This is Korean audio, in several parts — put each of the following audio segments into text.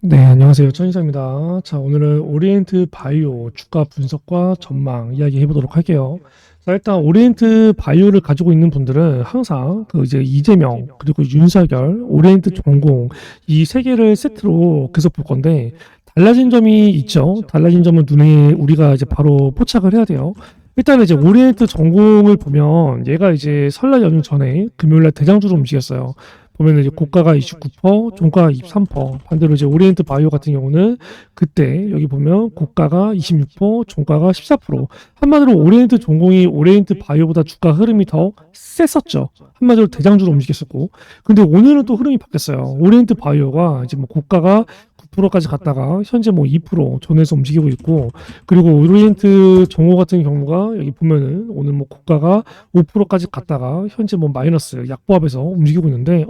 네, 안녕하세요. 천이사입니다. 자, 오늘은 오리엔트 바이오 주가 분석과 전망 이야기해 보도록 할게요. 자, 일단 오리엔트 바이오를 가지고 있는 분들은 항상 그 이제 이재명 그리고 윤석열, 오리엔트 전공 이 세 개를 세트로 계속 볼 건데 달라진 점이 있죠. 달라진 점은 눈에 우리가 이제 바로 포착을 해야 돼요. 일단은 이제 오리엔트 전공을 보면 얘가 이제 설날 연휴 전에 금요일날 대장주로 움직였어요. 보면은 이제 고가가 29%, 종가가 23%. 반대로 이제 오리엔트 바이오 같은 경우는 그때 여기 보면 고가가 26%, 종가가 14%. 한마디로 오리엔트 전공이 오리엔트 바이오보다 주가 흐름이 더 셌었죠. 한마디로 대장주로 움직였었고. 근데 오늘은 또 흐름이 바뀌었어요. 오리엔트 바이오가 이제 뭐 고가가 9%까지 갔다가 현재 뭐 2% 전에서 움직이고 있고, 그리고 오리엔트 정오 같은 경우가 여기 보면은 오늘 뭐 고가가 5%까지 갔다가 현재 뭐 마이너스 약보합에서 움직이고 있는데,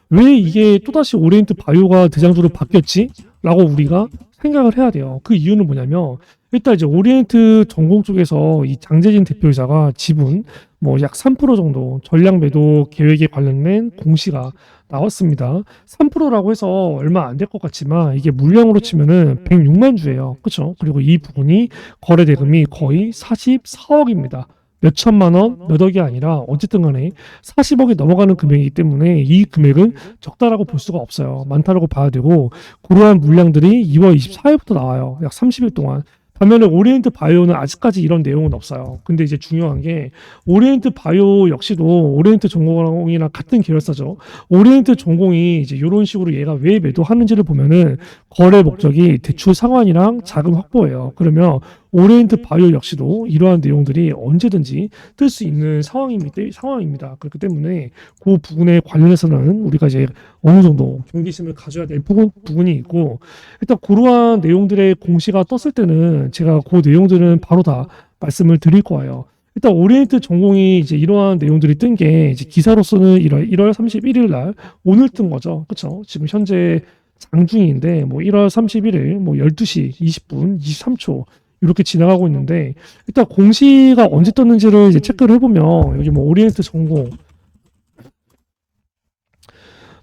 왜 이게 또다시 오리엔트 바이오가 대장주로 바뀌었지? 라고 우리가 생각을 해야 돼요. 그 이유는 뭐냐면 일단 이제 오리엔트 전공 쪽에서 이 장재진 대표이사가 지분 뭐 약 3% 정도 전량 매도 계획에 관련된 공시가 나왔습니다. 3%라고 해서 얼마 안 될 것 같지만 이게 물량으로 치면은 106만 주예요. 그렇죠? 그리고 이 부분이 거래 대금이 거의 44억입니다. 몇 천만 원, 몇 억이 아니라 어쨌든 간에 40억이 넘어가는 금액이기 때문에 이 금액은 적다라고 볼 수가 없어요. 많다라고 봐야 되고, 그러한 물량들이 2월 24일부터 나와요. 약 30일 동안. 반면에 오리엔트 바이오는 아직까지 이런 내용은 없어요. 근데 이제 중요한 게 오리엔트 바이오 역시도 오리엔트 전공이랑 같은 계열사죠. 오리엔트 전공이 이제 이런 식으로 얘가 왜 매도하는지를 보면은 거래 목적이 대출 상환이랑 자금 확보예요. 그러면 오리엔트 바이오 역시도 이러한 내용들이 언제든지 뜰 수 있는 상황입니다. 그렇기 때문에 그 부분에 관련해서는 우리가 이제 어느 정도 경계심을 가져야 될 부분이 있고, 일단 그러한 내용들의 공시가 떴을 때는 제가 그 내용들은 바로 다 말씀을 드릴 거예요. 일단 오리엔트 전공이 이제 이러한 내용들이 뜬 게 이제 기사로서는 1월 31일 날 오늘 뜬 거죠. 그렇죠? 지금 현재 장중인데 뭐 1월 31일 뭐 12시 20분 23초 이렇게 지나가고 있는데, 일단 공시가 언제 떴는지를 이제 체크를 해보면 여기 뭐 오리엔트 전공,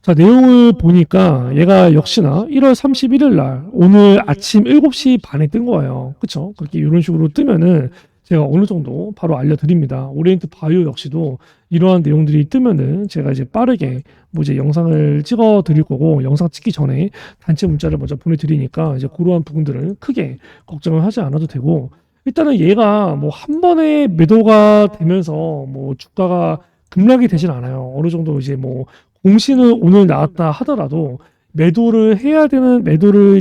자, 내용을 보니까 얘가 역시나 1월 31일 날 오늘 아침 7시 반에 뜬 거예요. 그쵸? 그렇게 이런 식으로 뜨면은 제가 어느 정도 바로 알려드립니다. 오리엔트 바이오 역시도 이러한 내용들이 뜨면은 제가 이제 빠르게 뭐 이제 영상을 찍어 드릴 거고, 영상 찍기 전에 단체 문자를 먼저 보내드리니까 이제 그러한 부분들은 크게 걱정을 하지 않아도 되고, 일단은 얘가 뭐 한 번에 매도가 되면서 뭐 주가가 급락이 되진 않아요. 어느 정도 이제 뭐 공시는 오늘 나왔다 하더라도 매도를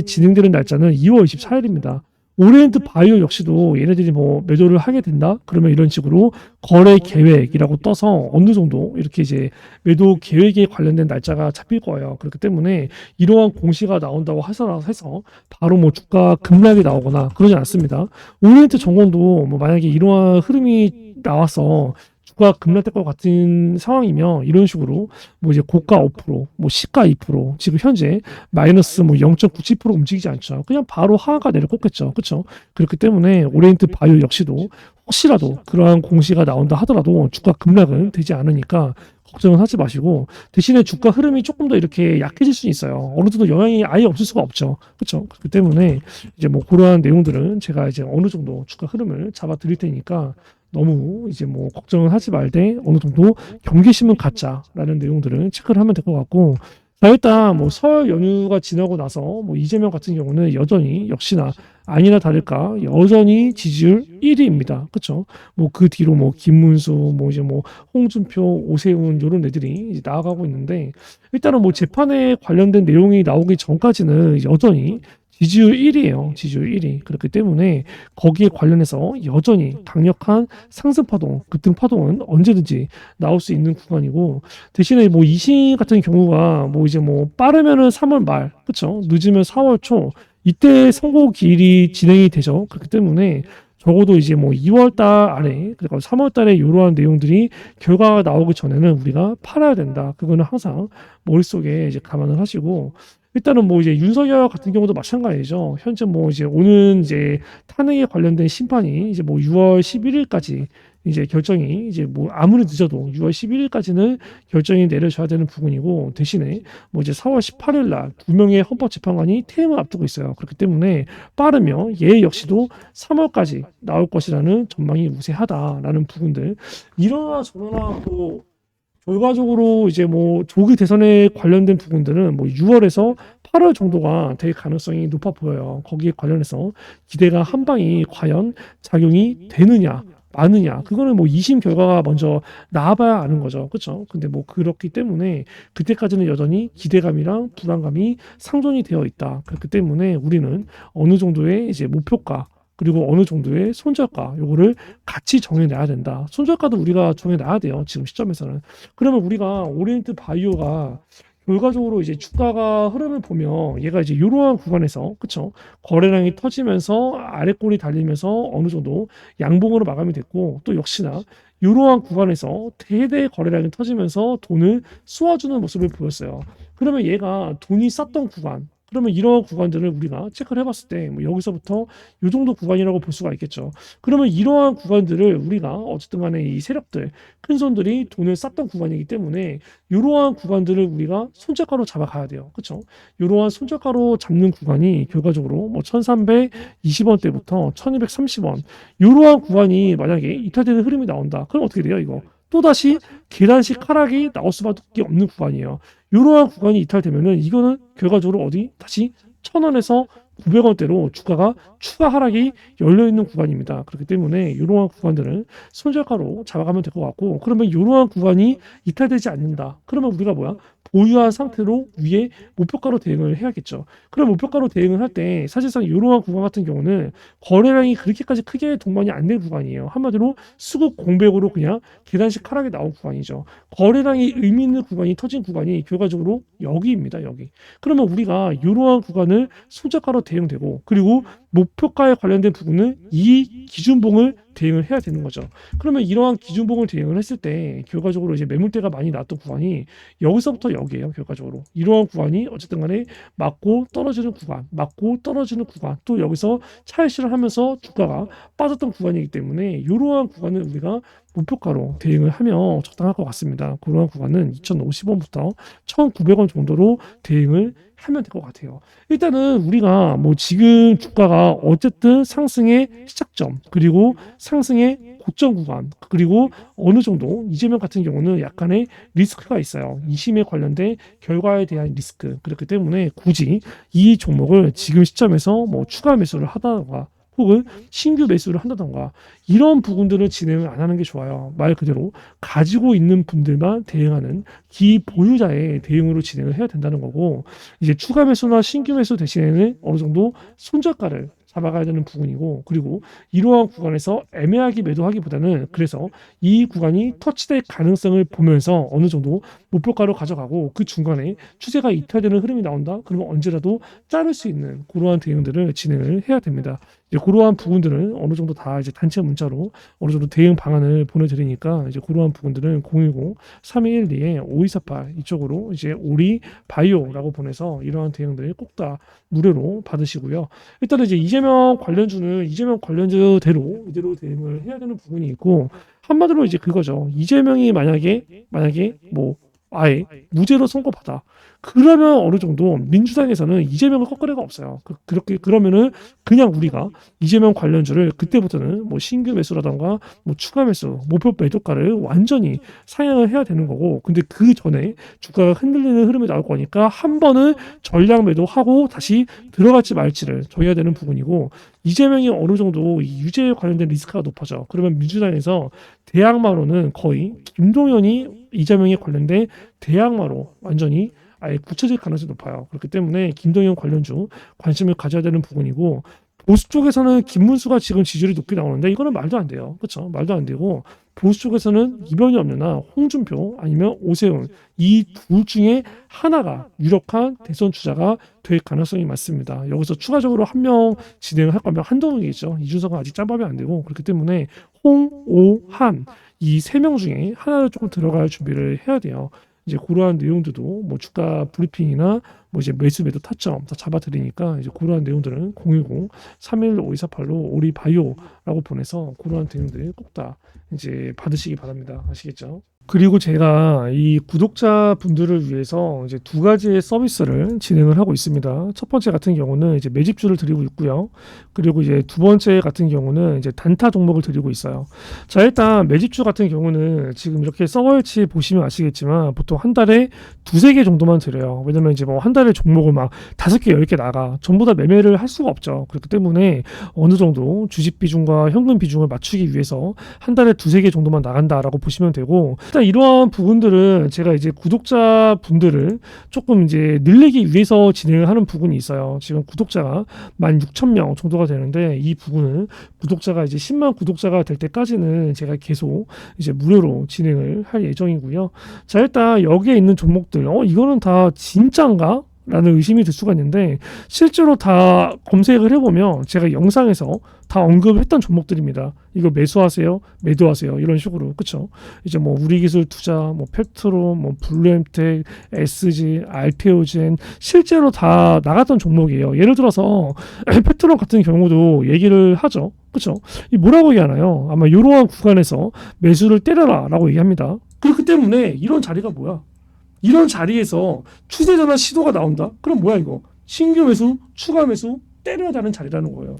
진행되는 날짜는 2월 24일입니다. 오리엔트 바이오 역시도 얘네들이 뭐 매도를 하게 된다? 그러면 이런 식으로 거래 계획이라고 떠서 어느 정도 이렇게 이제 매도 계획에 관련된 날짜가 잡힐 거예요. 그렇기 때문에 이러한 공시가 나온다고 해서 바로 뭐 주가 급락이 나오거나 그러지 않습니다. 오리엔트 정원도 뭐 만약에 이러한 흐름이 나와서 주가 급락될 것 같은 상황이면 이런 식으로 뭐 이제 고가 5%, 뭐 시가 2%, 지금 현재 마이너스 뭐 0.97% 움직이지 않죠. 그냥 바로 하한가 내려 꽂겠죠. 그렇죠? 그렇기 때문에 오리엔트 바이오 역시도 혹시라도 그러한 공시가 나온다 하더라도 주가 급락은 되지 않으니까 걱정은 하지 마시고, 대신에 주가 흐름이 조금 더 이렇게 약해질 수 있어요. 어느 정도 영향이 아예 없을 수가 없죠. 그렇죠? 그렇기 때문에 이제 뭐 그러한 내용들은 제가 이제 어느 정도 주가 흐름을 잡아 드릴 테니까 너무 이제 뭐 걱정을 하지 말되 어느 정도 경계심은 갖자라는 내용들을 체크를 하면 될 것 같고, 자, 일단 뭐 설 연휴가 지나고 나서 뭐 이재명 같은 경우는 여전히 역시나 아니나 다를까 여전히 지지율 1위입니다. 그렇죠? 뭐 그 뒤로 뭐 김문수, 뭐 이제 뭐 홍준표, 오세훈 이런 애들이 이제 나아가고 있는데, 일단은 뭐 재판에 관련된 내용이 나오기 전까지는 여전히 지지율 1위예요. 지지율 1위. 그렇기 때문에 거기에 관련해서 여전히 강력한 상승 파동, 급등 파동은 언제든지 나올 수 있는 구간이고, 대신에 뭐 이시 같은 경우가 뭐 이제 뭐 빠르면은 3월 말, 그렇죠? 늦으면 4월 초 이때 선고 기일이 진행이 되죠. 그렇기 때문에 적어도 이제 뭐 2월 달 안에, 그리고 3월 달에 이러한 내용들이 결과가 나오기 전에는 우리가 팔아야 된다. 그거는 항상 머릿속에 이제 감안을 하시고, 일단은 뭐 이제 윤석열 같은 경우도 마찬가지죠. 현재 뭐 이제 오는 이제 탄핵에 관련된 심판이 이제 뭐 6월 11일까지 이제 결정이 이제 뭐 아무리 늦어도 6월 11일까지는 결정이 내려져야 되는 부분이고, 대신에 뭐 이제 4월 18일 날 두 명의 헌법재판관이 퇴임을 앞두고 있어요. 그렇기 때문에 빠르면 얘 역시도 3월까지 나올 것이라는 전망이 우세하다라는 부분들. 이러나 저러나 또 결과적으로 이제 뭐 조기 대선에 관련된 부분들은 뭐 6월에서 8월 정도가 될 가능성이 높아 보여요. 거기에 관련해서 기대가 한 방이 과연 작용이 되느냐 마느냐, 그거는 뭐 2심 결과가 먼저 나와봐야 아는 거죠. 그렇죠? 근데 뭐 그렇기 때문에 그때까지는 여전히 기대감이랑 불안감이 상존이 되어 있다. 그렇기 때문에 우리는 어느 정도의 이제 목표가, 그리고 어느 정도의 손절가, 요거를 같이 정해놔야 된다. 손절가도 우리가 정해놔야 돼요. 지금 시점에서는. 그러면 우리가 오리엔트 바이오가 결과적으로 이제 주가가 흐름을 보면 얘가 이제 이러한 구간에서, 그쵸, 거래량이 터지면서 아래꼴이 달리면서 어느 정도 양봉으로 마감이 됐고, 또 역시나 이러한 구간에서 대대 거래량이 터지면서 돈을 쏘아주는 모습을 보였어요. 그러면 얘가 돈이 쌌던 구간, 그러면 이런 구간들을 우리가 체크를 해봤을 때 뭐 여기서부터 이 정도 구간이라고 볼 수가 있겠죠. 그러면 이러한 구간들을 우리가 어쨌든 간에 이 세력들, 큰 손들이 돈을 쌌던 구간이기 때문에 이러한 구간들을 우리가 손절가로 잡아가야 돼요. 그렇죠? 이러한 손절가로 잡는 구간이 결과적으로 뭐 1320원대부터 1230원, 이러한 구간이 만약에 이탈되는 흐름이 나온다. 그럼 어떻게 돼요, 이거? 또다시 계단식 하락이 나올 수밖에 없는 구간이에요. 이러한 구간이 이탈되면은 이거는 결과적으로 어디 다시 1,000원에서 900원대로 주가가 추가 하락이 열려 있는 구간입니다. 그렇기 때문에 이러한 구간들은 손절가로 잡아가면 될 것 같고, 그러면 이러한 구간이 이탈되지 않는다. 그러면 우리가 뭐야? 보유한 상태로 위에 목표가로 대응을 해야겠죠. 그럼 목표가로 대응을 할 때 사실상 이러한 구간 같은 경우는 거래량이 그렇게까지 크게 동반이 안 된 구간이에요. 한마디로 수급 공백으로 그냥 계단식 하락이 나온 구간이죠. 거래량이 의미 있는 구간이 터진 구간이 결과적으로 여기입니다. 여기. 그러면 우리가 이러한 구간을 손절가로 대응되고, 그리고 목표가에 관련된 부분은 이 기준봉을 대응을 해야 되는 거죠. 그러면 이러한 기준봉을 대응을 했을 때 결과적으로 이제 매물대가 많이 나왔던 구간이 여기서부터 여기에요. 결과적으로 이러한 구간이 어쨌든 간에 맞고 떨어지는 구간, 맞고 떨어지는 구간, 또 여기서 차익실을 하면서 주가가 빠졌던 구간이기 때문에 이러한 구간을 우리가 목표가로 대응을 하면 적당할 것 같습니다. 그러한 구간은 2,050원부터 1,900원 정도로 대응을 하면 될 것 같아요. 일단은 우리가 뭐 지금 주가가 어쨌든 상승의 시작점, 그리고 상승의 고점 구간, 그리고 어느 정도 이재명 같은 경우는 약간의 리스크가 있어요. 2심에 관련된 결과에 대한 리스크. 그렇기 때문에 굳이 이 종목을 지금 시점에서 뭐 추가 매수를 하다가 혹은 신규 매수를 한다던가 이런 부분들을 진행을 안 하는 게 좋아요. 말 그대로 가지고 있는 분들만 대응하는 기보유자의 대응으로 진행을 해야 된다는 거고, 이제 추가 매수나 신규 매수 대신에는 어느 정도 손절가를 잡아가야 되는 부분이고, 그리고 이러한 구간에서 애매하게 매도하기보다는 그래서 이 구간이 터치될 가능성을 보면서 어느 정도 목표가로 가져가고, 그 중간에 추세가 이탈되는 흐름이 나온다? 그러면 언제라도 자를 수 있는 그러한 대응들을 진행을 해야 됩니다. 이제 그러한 부분들은 어느 정도 다 이제 단체 문자로 어느 정도 대응 방안을 보내드리니까, 이제 그러한 부분들은 010-3212-5248 이쪽으로 이제 오리 바이오라고 보내서 이러한 대응들 꼭 다 무료로 받으시고요. 일단은 이제 이재명 관련주대로 이대로 대응을 해야 되는 부분이 있고, 한마디로 이제 그거죠. 이재명이 만약에 뭐 아예 무죄로 선고받아. 그러면 어느 정도 민주당에서는 이재명을 꺾을 애가 없어요. 그렇게 그러면은 그냥 우리가 이재명 관련주를 그때부터는 뭐 신규 매수라던가 뭐 추가 매수, 목표 매도가를 완전히 상향을 해야 되는 거고, 근데 그 전에 주가가 흔들리는 흐름이 나올 거니까 한 번은 전량 매도하고 다시 들어갈지 말지를 정해야 되는 부분이고, 이재명이 어느 정도 이 유죄에 관련된 리스크가 높아져. 그러면 민주당에서 대항마로는 거의 김동연이 이재명에 관련된 대항마로 완전히 아예 굳혀질 가능성이 높아요. 그렇기 때문에 김동연 관련주 관심을 가져야 되는 부분이고, 보수 쪽에서는 김문수가 지금 지지율이 높게 나오는데 이거는 말도 안 돼요. 그렇죠? 말도 안 되고, 보수 쪽에서는 이변이 없느나 홍준표 아니면 오세훈 이 둘 중에 하나가 유력한 대선 주자가 될 가능성이 많습니다. 여기서 추가적으로 한 명 진행을 할 거면 한동훈이겠죠. 이준석은 아직 짬밥이 안 되고, 그렇기 때문에 홍, 오, 한 이 세 명 중에 하나를 조금 들어갈 준비를 해야 돼요. 이제 그러한 내용들도 뭐 주가 브리핑이나 뭐 이제 매수 매도 타점 다 잡아드리니까 이제 그러한 내용들은 010-315-2448로 오리바이오라고 보내서 그러한 내용들 꼭 다 이제 받으시기 바랍니다. 아시겠죠? 그리고 제가 이 구독자분들을 위해서 이제 두 가지의 서비스를 진행을 하고 있습니다. 첫 번째 같은 경우는 이제 매집주를 드리고 있고요. 그리고 이제 두 번째 같은 경우는 이제 단타 종목을 드리고 있어요. 자, 일단 매집주 같은 경우는 지금 이렇게 서버일치 보시면 아시겠지만 보통 한 달에 두세 개 정도만 드려요. 왜냐면 이제 뭐 한 달에 종목을 막 5개, 10개 나가. 전부 다 매매를 할 수가 없죠. 그렇기 때문에 어느 정도 주식 비중과 현금 비중을 맞추기 위해서 한 달에 두세 개 정도만 나간다라고 보시면 되고, 일단 이러한 부분들은 제가 이제 구독자분들을 조금 이제 늘리기 위해서 진행을 하는 부분이 있어요. 지금 구독자가 16,000명 정도가 되는데 이 부분은 구독자가 이제 10만 구독자가 될 때까지는 제가 계속 이제 무료로 진행을 할 예정이고요. 자, 일단 여기에 있는 종목들, 이거는 다 진짜인가? 라는 의심이 들 수가 있는데 실제로 다 검색을 해보면 제가 영상에서 다 언급했던 종목들입니다. 이거 매수하세요, 매도하세요 이런 식으로. 그쵸? 이제 뭐 우리기술투자, 뭐 페트로, 뭐 블루엠텍, SG, 알테오젠 실제로 다 나갔던 종목이에요. 예를 들어서 페트로 같은 경우도 얘기를 하죠. 그쵸? 이 뭐라고 얘기하나요? 아마 이러한 구간에서 매수를 때려라 라고 얘기합니다. 그렇기 때문에 이런 자리가 뭐야? 이런 자리에서 추세 전환 시도가 나온다? 그럼 뭐야 이거? 신규 매수, 추가 매수 때려야 되는 자리라는 거예요.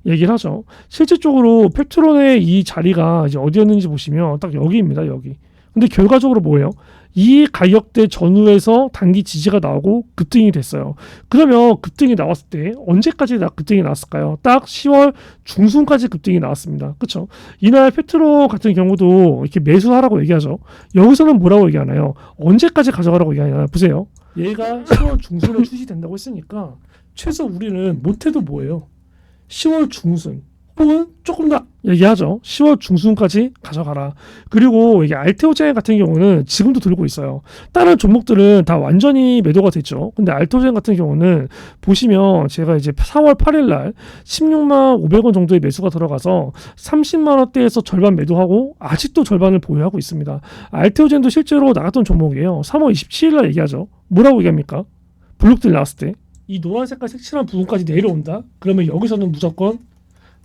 얘기를 하죠. 실질적으로 페트론의 이 자리가 이제 어디였는지 보시면 딱 여기입니다. 여기. 근데 결과적으로 뭐예요? 이 가격대 전후에서 단기 지지가 나오고 급등이 됐어요. 그러면 급등이 나왔을 때 언제까지 급등이 나왔을까요? 딱 10월 중순까지 급등이 나왔습니다. 그렇죠? 이날 페트로 같은 경우도 이렇게 매수하라고 얘기하죠. 여기서는 뭐라고 얘기하나요? 언제까지 가져가라고 얘기하나요? 보세요. 얘가 10월 중순에 출시된다고 했으니까 최소 우리는 못해도 뭐예요? 10월 중순 혹은 조금 더 얘기하죠. 10월 중순까지 가져가라. 그리고 이게 알테오젠 같은 경우는 지금도 들고 있어요. 다른 종목들은 다 완전히 매도가 됐죠. 근데 알테오젠 같은 경우는 보시면 제가 이제 4월 8일 날 16만 500원 정도의 매수가 들어가서 30만 원대에서 절반 매도하고 아직도 절반을 보유하고 있습니다. 알테오젠도 실제로 나갔던 종목이에요. 3월 27일 날 얘기하죠. 뭐라고 얘기합니까? 블록들 나왔을 때 이 노란 색깔 색칠한 부분까지 내려온다? 그러면 여기서는 무조건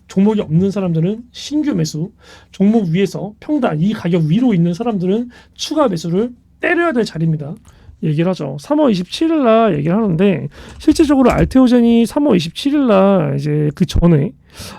종목이 없는 사람들은 신규 매수, 종목 위에서 평단 이 가격 위로 있는 사람들은 추가 매수를 때려야 될 자리입니다. 얘기를 하죠. 3월 27일 날 얘기를 하는데 실질적으로 알테오젠이 3월 27일 날 이제 그 전에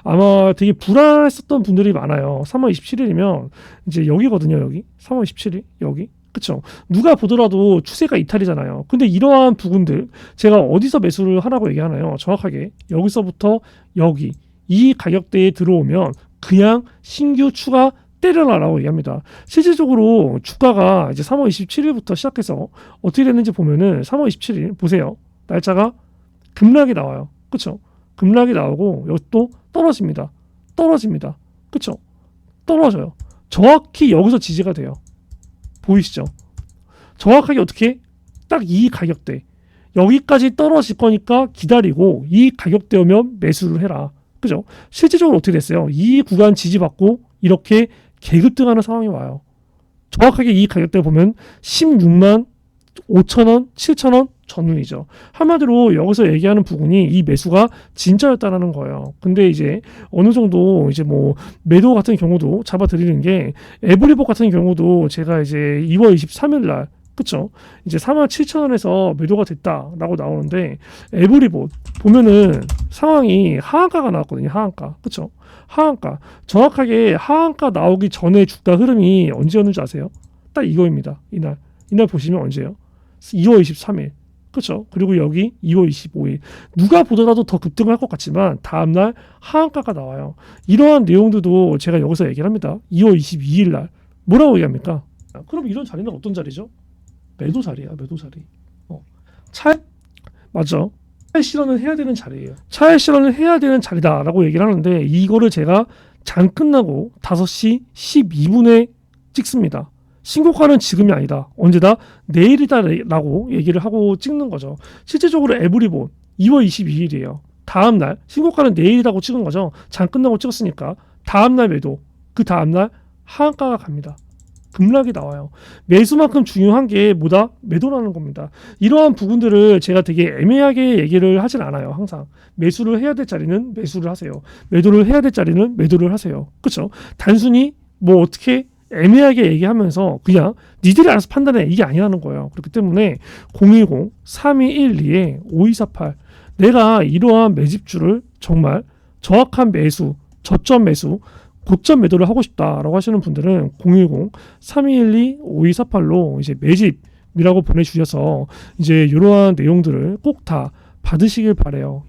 아마 되게 불안했었던 분들이 많아요. 3월 27일이면 이제 여기거든요. 여기 3월 27일 여기. 그쵸? 누가 보더라도 추세가 이탈이잖아요. 근데 이러한 부분들 제가 어디서 매수를 하라고 얘기하나요? 정확하게 여기서부터 여기 이 가격대에 들어오면 그냥 신규 추가 때려라라고 얘기합니다. 실질적으로 주가가 이제 3월 27일부터 시작해서 어떻게 됐는지 보면은 3월 27일 보세요. 날짜가 급락이 나와요. 그쵸? 급락이 나오고 여기 또 떨어집니다. 떨어집니다. 그쵸? 떨어져요. 정확히 여기서 지지가 돼요. 보이시죠? 정확하게 어떻게? 딱 이 가격대. 여기까지 떨어질 거니까 기다리고 이 가격대 오면 매수를 해라. 그죠? 실질적으로 어떻게 됐어요? 이 구간 지지받고 이렇게 개급등하는 상황이 와요. 정확하게 이 가격대 보면 16만 5천원, 7천원 전후이죠. 한마디로 여기서 얘기하는 부분이 이 매수가 진짜였다라는 거예요. 근데 이제 어느 정도 이제 뭐 매도 같은 경우도 잡아드리는 게 에브리복 같은 경우도 제가 이제 2월 23일 날 그쵸? 이제 47,000원에서 매도가 됐다라고 나오는데 에브리봇 보면은 상황이 하한가가 나왔거든요. 하한가. 그쵸? 하한가. 정확하게 하한가 나오기 전에 주가 흐름이 언제였는지 아세요? 딱 이거입니다. 이날 보시면 언제예요? 2월 23일. 그렇죠. 그리고 여기 2월 25일. 누가 보더라도 더 급등을 할 것 같지만 다음날 하한가가 나와요. 이러한 내용들도 제가 여기서 얘기를 합니다. 2월 22일 날. 뭐라고 얘기합니까? 그럼 이런 자리는 어떤 자리죠? 매도 자리야. 매도 자리. 맞죠? 차익 실현을 해야 되는 자리예요. 차익 실현을 해야 되는 자리다라고 얘기를 하는데 이거를 제가 장 끝나고 5시 12분에 찍습니다. 신고가는 지금이 아니다. 언제다? 내일이다라고 얘기를 하고 찍는 거죠. 실제적으로 에브리본 2월 22일이에요. 다음날 신고가는 내일이라고 찍은 거죠. 장 끝나고 찍었으니까 다음날 매도, 그 다음날 하한가가 갑니다. 급락이 나와요. 매수만큼 중요한 게 뭐다? 매도라는 겁니다. 이러한 부분들을 제가 되게 애매하게 얘기를 하진 않아요. 항상 매수를 해야 될 자리는 매수를 하세요. 매도를 해야 될 자리는 매도를 하세요. 그렇죠? 단순히 뭐 어떻게 애매하게 얘기하면서 그냥 니들이 알아서 판단해, 이게 아니라는 거예요. 그렇기 때문에 010-3212-5248 내가 이러한 매집주를 정말 정확한 매수, 저점 매수, 고점 매도를 하고 싶다라고 하시는 분들은 010-3212-5248로 이제 매집이라고 보내주셔서 이제 이러한 내용들을 꼭 다 받으시길 바래요.